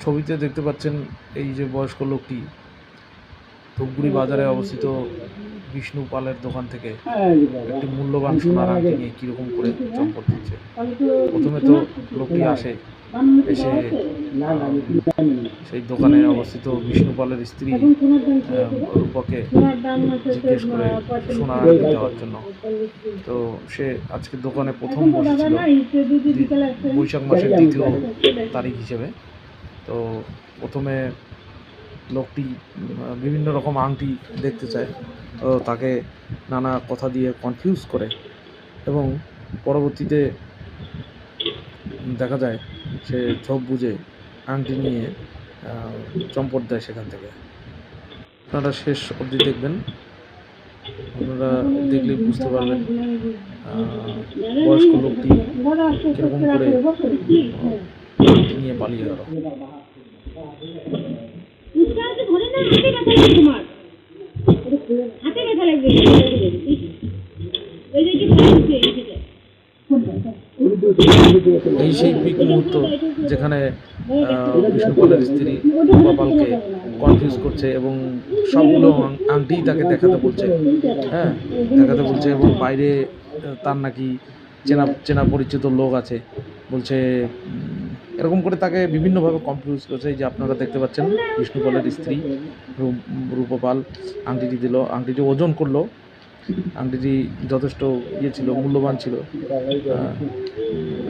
ছবিতে দেখতে পাচ্ছেন এই যে বয়স্ক লোকটি ধূপগুড়ি বাজারে অবস্থিত বিষ্ণু পালের দোকান থেকে একটি মূল্যবান সোনার আংটি নিয়ে কীরকম করে চম্পট দিচ্ছে। প্রথমে তো লোকটি আসে, এসে সেই দোকানে অবস্থিত বিষ্ণু পালের স্ত্রী রূপকে জিজ্ঞেস করে সোনার আংটি দেওয়ার জন্য। তো সে আজকে দোকানে প্রথম বসেছিল বৈশাখ মাসের 2 তারিখ হিসেবে। তো প্রথমে লোকটি বিভিন্ন রকম আংটি দেখতে চায়, তো তাকে নানা কথা দিয়ে কনফিউজ করে এবং পরবর্তীতে দেখা যায় সে ঝোপ বুঝে আংটি নিয়ে চম্পট দেয় সেখান থেকে। আপনারা শেষ অবধি দেখবেন, আপনারা দেখলেই বুঝতে পারবেন বয়স্ক লোকটি কীরকম করে আংটি নিয়ে পালিয়ে গেল। এই সেই পিক মুহূর্ত যেখানে বিষ্ণুপালের স্ত্রী রূপাপালকে কনফিউজ করছে এবং সবগুলো আংটি তাকে দেখাতে বলছে, দেখাতে বলছে এবং বাইরে তার নাকি চেনা পরিচিত লোক আছে বলছে, এরকম করে তাকে বিভিন্নভাবে কনফিউজ করছে। এই যে আপনারা দেখতে পাচ্ছেন বিষ্ণুপালের স্ত্রী রূপপাল আংটিটি দিল, আংটিটি ওজন করলো, আংটিটি যথেষ্ট ছিল, মূল্যবান ছিল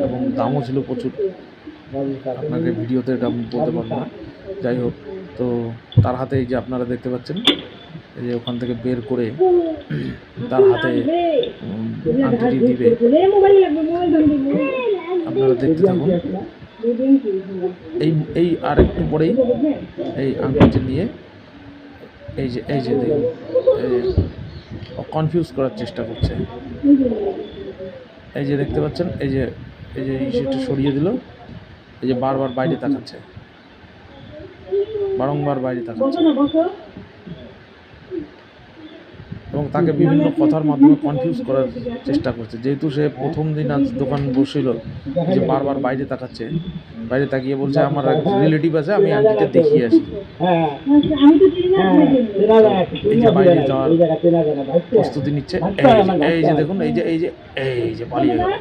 এবং দামও ছিল প্রচুর। আপনাকে ভিডিওতে এটা বলতে পারবো না, যাই হোক। তো তার হাতে এই যে আপনারা দেখতে পাচ্ছেন, এই যে ওখান থেকে বের করে তার হাতে আংটিটি দিবে, আপনারা দেখতে থাকুন। এই আর একটু পরেই এই আংটিটি নিয়ে এই যে দেখুন কনফিউজ করার চেষ্টা করছে। এই যে দেখতে পাচ্ছেন, এই যে ইস্যুটা সরিয়ে দিল, এই যে বারবার বাইরে তাকাচ্ছে, বারংবার বাইরে তাকাচ্ছে এবং তাকে বিভিন্ন কথার মাধ্যমে কনফিউজ করার চেষ্টা করছে। যেহেতু সে প্রথম দিন আজ দোকান বসছিল, যে বারবার বাইরে তাকাচ্ছে, বাইরে তাকিয়ে বলছে আমার এক রিলেটিভ আছে, আমি আংটিটা দেখিয়ে আসি। এই যে বাইরে যাওয়ার প্রস্তুতি নিচ্ছে, এই যে দেখুন, এই যে পালিয়ে গেল।